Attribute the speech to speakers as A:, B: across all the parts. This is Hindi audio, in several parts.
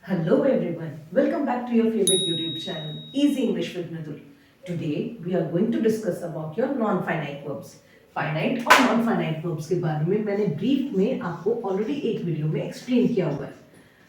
A: Hello everyone, welcome back to your favorite YouTube channel, Easy English with Mridul. Today we are going to discuss about your non-finite verbs. Finite और non-finite verbs के बारे में मैंने brief में आपको already एक वीडियो में explain किया हुआ है।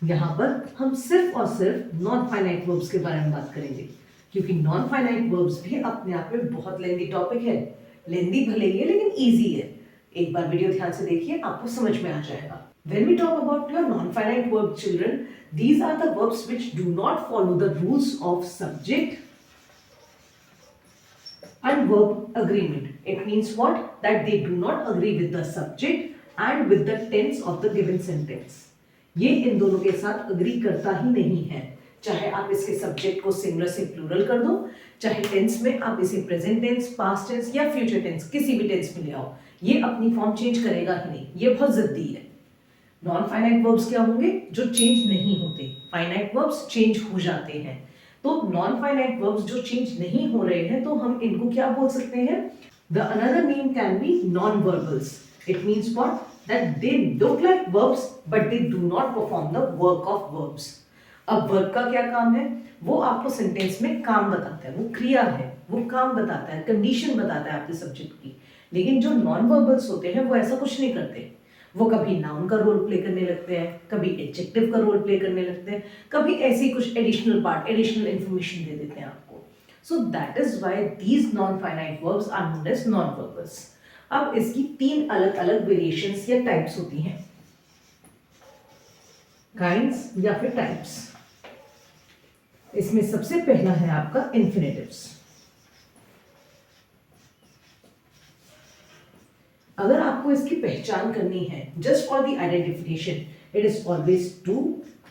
A: यहाँ पर हम सिर्फ और सिर्फ non-finite verbs के बारे में बात करेंगे, क्योंकि non-finite verbs भी अपने आप में बहुत lengthy topic है। Lengthy भले ही है लेकिन easy है। एक बार वीडियो ध्यान से देखिए, आपको समझ में आ जाएगा। When we talk about your non-finite verb, children, these are the verbs which do not follow the rules of subject and verb agreement. It means what? That they do not agree with the subject and with the tense of the given sentence. ये इन दोनों के साथ अग्री करता ही नहीं है। चाहे आप इसके सब्जेक्ट को सिंगुलर से प्लूरल कर दो, चाहे टेंस में आप इसे प्रेजेंट टेंस, पास्ट टेंस या फ्यूचर टेंस किसी भी टेंस में ले आओ, ये अपनी फॉर्म चेंज करेगा ही नहीं। ये बहुत जिद्दी है। नॉन फाइनाइट वर्ब्स क्या होंगे? जो चेंज नहीं होते। फाइनाइट वर्ब्स चेंज हो जाते हैं। तो नॉन फाइनाइट वर्ब्स जो चेंज नहीं हो रहे हैं, तो हम इनको क्या बोल सकते हैं? The another name can be non verbals. It means what? That they look like verbs but they do not perform the work of verbs. अब वर्ब का क्या काम है? वो आपको सेंटेंस में काम बताता है, वो क्रिया है, वो काम बताता है, कंडीशन बताता है आपके सब्जेक्ट की। लेकिन जो नॉन वर्बल्स होते हैं वो ऐसा कुछ नहीं करते। वो कभी नाउन का रोल प्ले करने लगते हैं, कभी एडजेक्टिव का रोल प्ले करने लगते हैं, कभी ऐसी कुछ एडिशनल पार्ट, एडिशनल इंफॉर्मेशन दे देते हैं आपको। So that is why these non finite verbs are known as non verbals. अब इसकी तीन अलग अलग वेरिएशंस या टाइप्स होती हैं, काइंड्स या फिर टाइप्स। इसमें सबसे पहला है आपका इंफिनिटिव्स। अगर आपको इसकी पहचान करनी है, just for the identification, it is always two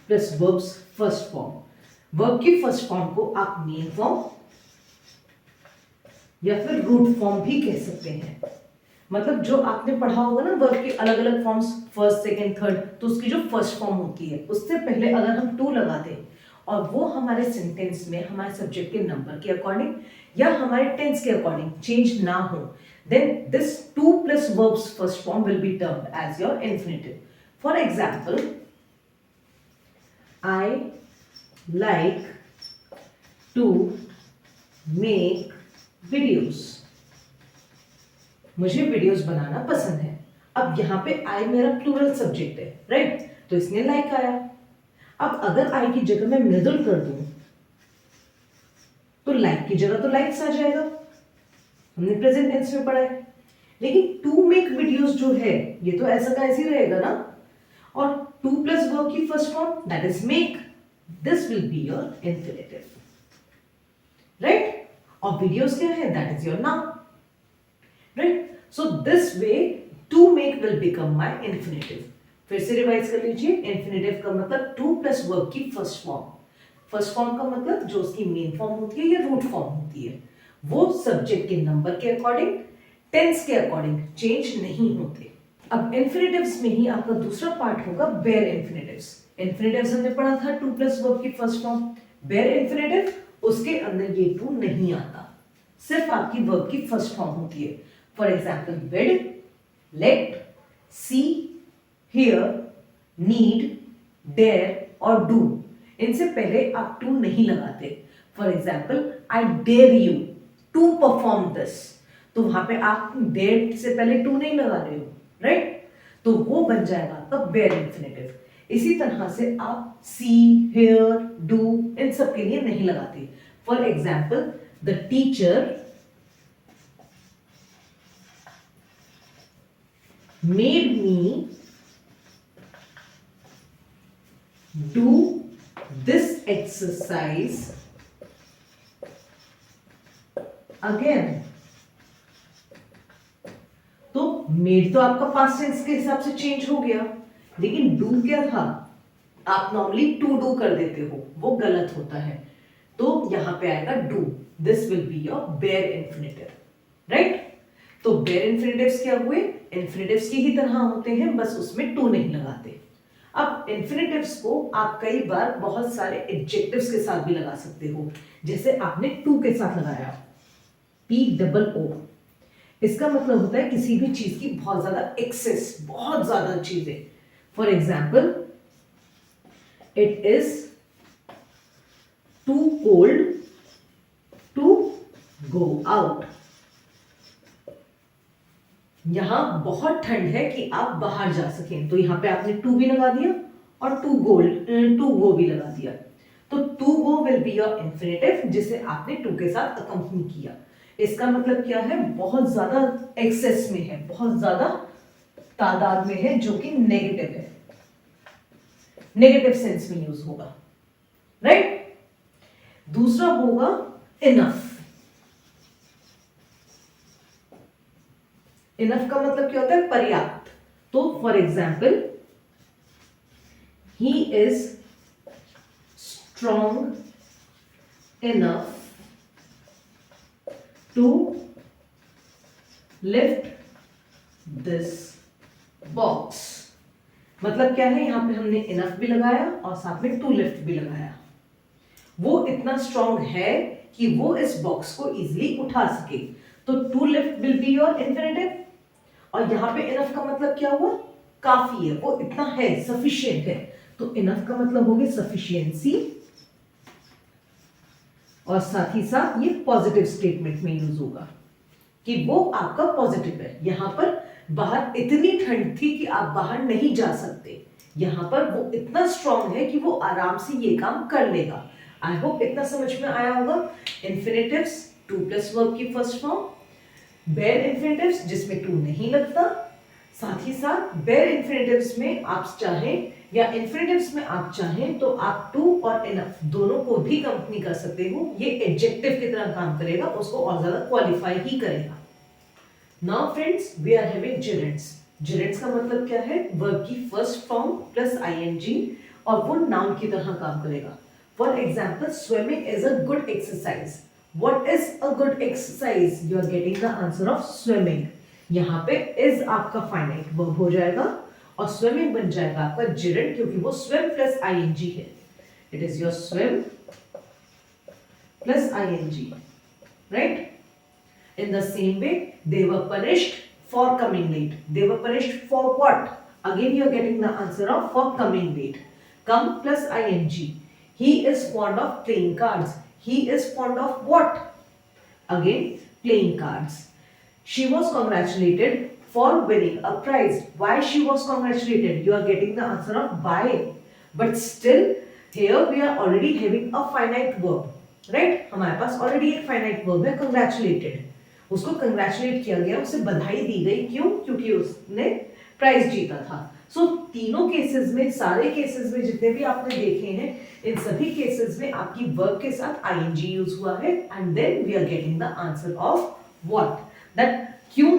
A: plus verbs first form. Verb की फर्स्ट फॉर्म को आप मेन फॉर्म या फिर रूट फॉर्म भी कह सकते हैं। मतलब जो आपने पढ़ा होगा ना वर्ब के अलग अलग फॉर्म्स, फर्स्ट, सेकंड, थर्ड, तो उसकी जो फर्स्ट फॉर्म होती है उससे पहले अगर हम टू लगा दें और वो हमारे सेंटेंस में हमारे सब्जेक्ट के नंबर के अकॉर्डिंग या हमारे टेंस के अकॉर्डिंग चेंज ना हो, then this 2 plus verbs first form will be termed as your infinitive. For example, I like to make videos. मुझे वीडियोस बनाना पसंद है। अब यहाँ पे I मेरा प्लूरल सब्जेक्ट है, राइट? तो इसमें लाइक आया। अब अगर I की जगह मैं मृदुल कर दूं तो लाइक की जगह तो लाइक्स आ जाएगा, हमने प्रेजेंट टेंस में पढ़ा है। लेकिन टू मेक वीडियोस जो है ये तो ऐसा का ऐसे ही रहेगा ना। और टू प्लस वर्ब की first form that is make, this will be your infinitive, right? और वीडियोस क्या है? That is your noun, right? So this way to make will become my infinitive. फिर से रिवाइज कर लीजिए। इंफिनिटिव का मतलब टू प्लस वर्ब की फर्स्ट फॉर्म। फर्स्ट फॉर्म का मतलब जो उसकी मेन फॉर्म होती है या रूट फॉर्म होती है, वो सब्जेक्ट के नंबर के अकॉर्डिंग, टेंस के अकॉर्डिंग चेंज नहीं होते। अब इंफिनिटिव्स में ही आपका दूसरा पार्ट होगा बेयर इंफिनिटिव्स। इंफिनिटिव्स हमने पढ़ा था टू प्लस वर्ब की फर्स्ट फॉर्म। बेयर इंफिनिटिव, उसके अंदर ये टू नहीं आता, सिर्फ आपकी वर्ब की फर्स्ट फॉर्म होती है। For example wed, let, see, hear, need, dare और डू, इनसे पहले आप टू नहीं लगाते। For example I dare you to perform this, तो वहां पे आप डेयर से पहले टू नहीं लगा रहे हो, राइट? तो वो बन जाएगा आपका बेयर इंफिनिटिव। इसी तरह से आप सी, हियर, डू इन सब के लिए नहीं लगाते। For example the teacher made me do this exercise again. तो मेड तो आपका पास्ट टेंस के हिसाब से चेंज हो गया, लेकिन डू क्या था? आप नॉर्मली टू डू कर देते हो, वो गलत होता है। तो यहां पे आएगा do, this will be your bear infinitive, right? तो बेयर इंफिनिटिव्स क्या हुए? इंफिनिटिव्स की ही तरह होते हैं, बस उसमें टू नहीं लगाते। अब इंफिनिटिव्स को आप कई बार बहुत सारे एडजेक्टिव्स के साथ भी लगा सकते हो, जैसे आपने टू के साथ लगाया, P-O-O। इसका मतलब होता है किसी भी चीज की बहुत ज्यादा एक्सेस, बहुत ज्यादा चीजें। For example it is too cold to go out. यहां बहुत ठंड है कि आप बाहर जा सकें, तो यहां पे आपने टू भी लगा दिया और टू गो भी लगा दिया। तो to go will be your infinitive जिसे आपने टू के साथ अकम्पनी किया। इसका मतलब क्या है, बहुत ज्यादा एक्सेस में है, बहुत ज्यादा तादाद में है, जो कि नेगेटिव है, नेगेटिव सेंस में यूज होगा, राइट। दूसरा होगा इनफ। इनफ का मतलब क्या होता है, पर्याप्त। तो for example, he is strong enough to lift this box. मतलब क्या है, यहां पे हमने इनफ भी लगाया और साथ में टू लिफ्ट भी लगाया। वो इतना स्ट्रॉन्ग है कि वो इस बॉक्स को इजीली उठा सके, तो to lift will be your infinitive. और यहां पे इनफ का मतलब क्या हुआ, काफी है, वो इतना है, सफिशिएंट है। तो इनफ का मतलब होगी सफिशिएंसी, और साथ ही साथ ये पॉजिटिव स्टेटमेंट में यूज होगा कि वो आपका पॉजिटिव है। यहां पर बाहर इतनी ठंड थी कि आप बाहर नहीं जा सकते, यहां पर वो इतना स्ट्रॉन्ग है कि वो आराम से ये काम कर लेगा। आई होप इतना समझ में आया होगा। इन्फिनेटिव्स, टू प्लस वर्ब की फर्स्ट फॉर्म, बेयर इन्फिनेटिव्स जिसमें टू नहीं लगता, साथ ही साथ बेयर इन्फिनेटिव्स में आप चाहें या इन्फिनेटिव्स में आप चाहें तो आप टू और इनफ दोनों को भी कंपनी कर सकते हो। ये एडजेक्टिव की तरह काम करेगा, उसको और ज्यादा क्वालिफाई ही करेगा। Now friends, we are having gerunds. Gerunds का मतलब क्या है, वर्ब की फर्स्ट फॉर्म प्लस आईएनजी, और वो नाउन की तरह काम करेगा। For example, swimming is a good exercise. What is a good exercise? You are getting the answer of swimming. यहाँ पे is आपका finite verb हो जाएगा और swimming बन जाएगा आपका gerund, क्योंकि वो swim plus ing है। It is your swim plus ing, right? In the same way, they were punished for coming late. They were punished for what? Again, you are getting the answer of for coming late. Come plus ing. He is fond of playing cards. He is fond of what? Again, playing cards. She was congratulated for winning a prize. Why she was congratulated? You are getting the answer of by. But still, here we are already having a finite verb, right? हमारे पास already एक finite verb है, congratulated. उसको congratulate किया गया, उसे बधाई दी गई, क्यों? क्योंकि उसने प्राइज जीता था। सो तीनों केसेस में, सारे केसेस में जितने भी आपने देखे हैं, इन सभी केसेस में आपकी वर्ब के साथ आईएनजी यूज हुआ है, and then we are getting the answer of what, that क्यों,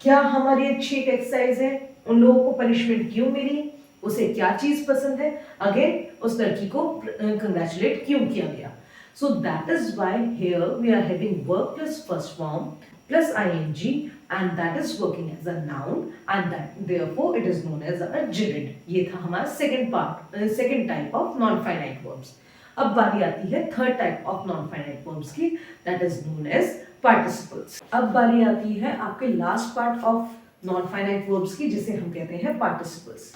A: क्या हमारी अच्छी एक एक्सरसाइज है, उन लोगों को पनिशमेंट क्यों मिली, उसे क्या चीज पसंद है, अगेन उस लड़की को कंग्रेचुलेट क्यों किया गया। So that is why here we are having verb plus first form plus ing, and that is working as a noun, and that therefore it is known as a gerund. ये था हमारा second type of non-finite verbs. अब बारी आती है third type of non-finite verbs की, that is known as participles. अब बारी आती है आपके last part of non-finite verbs की, जिसे हम कहते हैं participles.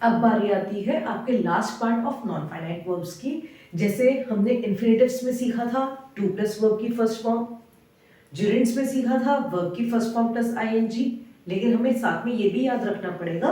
A: अब बारी आती है आपके last part of non finite verbs की। जैसे हमने इन्फिनेटिव्स में सीखा था टू प्लस वर्ब की फर्स्ट फॉर्म, जेरेंट्स में सीखा था वर्ब की फर्स्ट फॉर्म प्लस आईएनजी, लेकिन हमें साथ में ये भी याद रखना पड़ेगा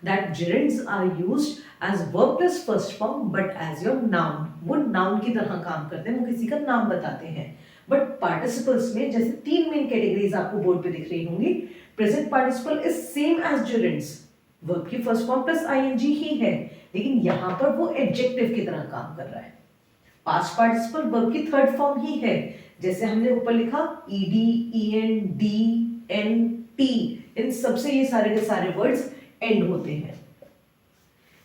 A: that gerunds are used as verb plus first form but as your noun. वो नाउन की तरह काम करते हैं, वो किसी का नाम बताते हैं। बट पार्टिसिपल्स में जैसे तीन मेन कैटेगरीज आपको बोर्ड पे दिख रही होंगी। Present participle is same as gerunds, verb की फर्स्ट फॉर्म प्लस आईएनजी ही है, लेकिन यहां पर वो एडजेक्टिव की तरह काम कर रहा है। पास्ट पार्टिसिपल वर्ब की थर्ड फॉर्म ही है, जैसे हमने ऊपर लिखा ED, EN, D, N, T, इन सबसे ये सारे के सारे वर्ड्स एंड होते हैं,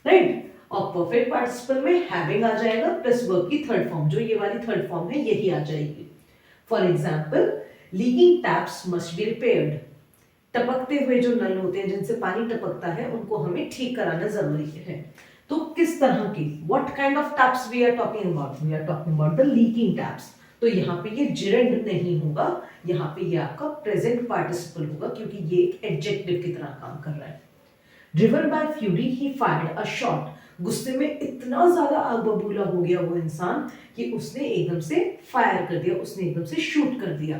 A: राइट। और परफेक्ट पार्टिसिपल में हैविंग आ जाएगा प्लस वर्ब की थर्ड फॉर्म, जो ये वाली थर्ड फॉर्म है यही आ जाएगी। For example, leaking taps must be repaired. टपकते हुए जो नल होते हैं जिनसे पानी टपकता है उनको हमें ठीक कराना जरूरी है। तो किस तरह की, what kind of taps we are talking about? We are talking about the leaking taps. तो यहाँ पे ये जेरेंड नहीं होगा, यहाँ पे ये आपका प्रेजेंट पार्टिसिपल होगा, क्योंकि ये एडजेक्टिव की तरह काम कर रहा है। Driven by fury he fired a shot. गुस्से में इतना ज्यादा आग बबूला हो गया वो इंसान कि उसने एकदम से फायर कर दिया, उसने एकदम से शूट कर दिया।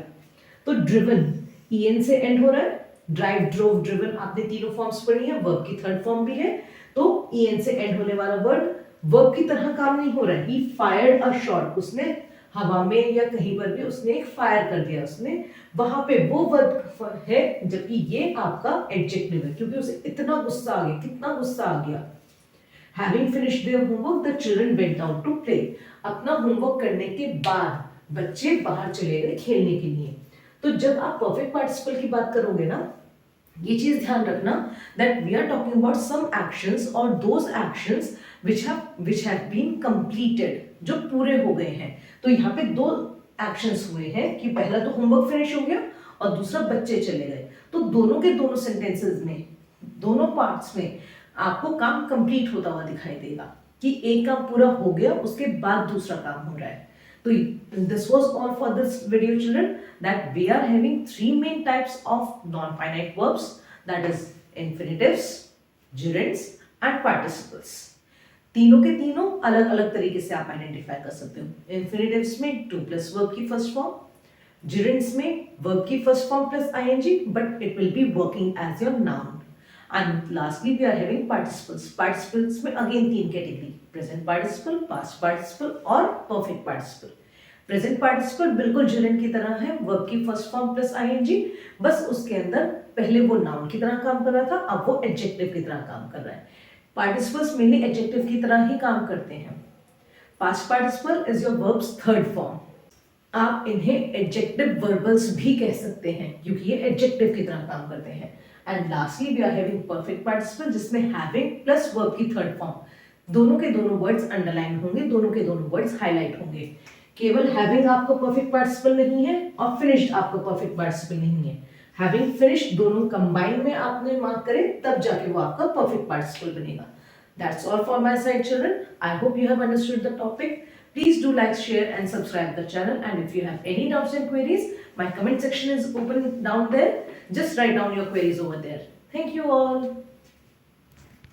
A: तो ड्रिवन ईएन से एंड हो रहा है, ड्राइव, ड्रोव, ड्रिवन आपने तीनों फॉर्म्स पढ़ी है, वर्ब की थर्ड फॉर्म भी है। तो ईएन से एंड होने वाला वर्ड वर्ब की तरह काम नहीं हो रहा है। ही फायर्ड अ शॉट, उसने हवा में या कहीं पर भी उसने एक फायर कर दिया, उसने वहां पे वो वर्ब है, जबकि ये आपका एडजेक्टिव है क्योंकि उसे इतना गुस्सा आ गया, कितना गुस्सा आ गया। Having finished their homework, the children went out to play. अपना होमवर्क करने के बाद बच्चे बाहर चले गए खेलने के लिए। तो जब आप परफेक्ट पार्टिसिपल की बात करोगे ना, ये चीज ध्यान रखना that we are talking about some actions or those actions which have been completed, जो पूरे हो गए हैं। तो यहाँ पे दो एक्शंस हुए हैं कि पहला तो होमवर्क फिनिश हो गया और दूसरा बच्चे चले गए। तो दोनों के दोनों सेंटेंसेस में, दोनों पार्ट्स में आपको काम कंप्लीट होता हुआ दिखाई देगा कि एक काम पूरा हो गया, उसके बाद दूसरा काम हो रहा है। तो this was all for this video, children, that we are having three main types of non-finite verbs, that is infinitives, gerunds and participles. तीनों के तीनों अलग अलग तरीके से आप आइडेंटिफाई कर सकते हो। इन्फिनिटिव्स में टू प्लस वर्ब की फर्स्ट फॉर्म, gerunds में वर्ब की first form plus ING, but it will be working as your noun. And lastly, we are having participles. Participles में again तीन category, present participle, past participle और perfect participle. Present participle बिल्कुल gerund की तरह है, verb की first form plus ing, बस उसके अंदर पहले वो noun की तरह काम कर रहा था, अब वो adjective की तरह काम कर रहा है। Participles mainly adjective की तरह ही काम करते हैं। Past participle is your verb's third form. आप इन्हें एडजेक्टिव वर्बल्स भी कह सकते हैं क्योंकि ये एडजेक्टिव की तरह काम करते हैं। And lastly we are having perfect participle, जिसमें हैविंग प्लस वर्ब की थर्ड फॉर्म, दोनों के दोनों वर्ड्स अंडरलाइन होंगे, दोनों के दोनों वर्ड्स हाईलाइट होंगे। केवल हैविंग आपको परफेक्ट पार्टिसिपल नहीं है और फिनिश्ड आपको परफेक्ट पार्टिसिपल नहीं है। हैविंग फिनिश्ड दोनों कंबाइन में आपने मार्क करे तब जाके वो आपका परफेक्ट पार्टिसिपल बनेगा। That's all for my side, children. I hope you have understood the topic. Please do like, share and subscribe the channel, and if you have any doubts and queries, my comment section is open down there. Just write down your queries over there. Thank you all.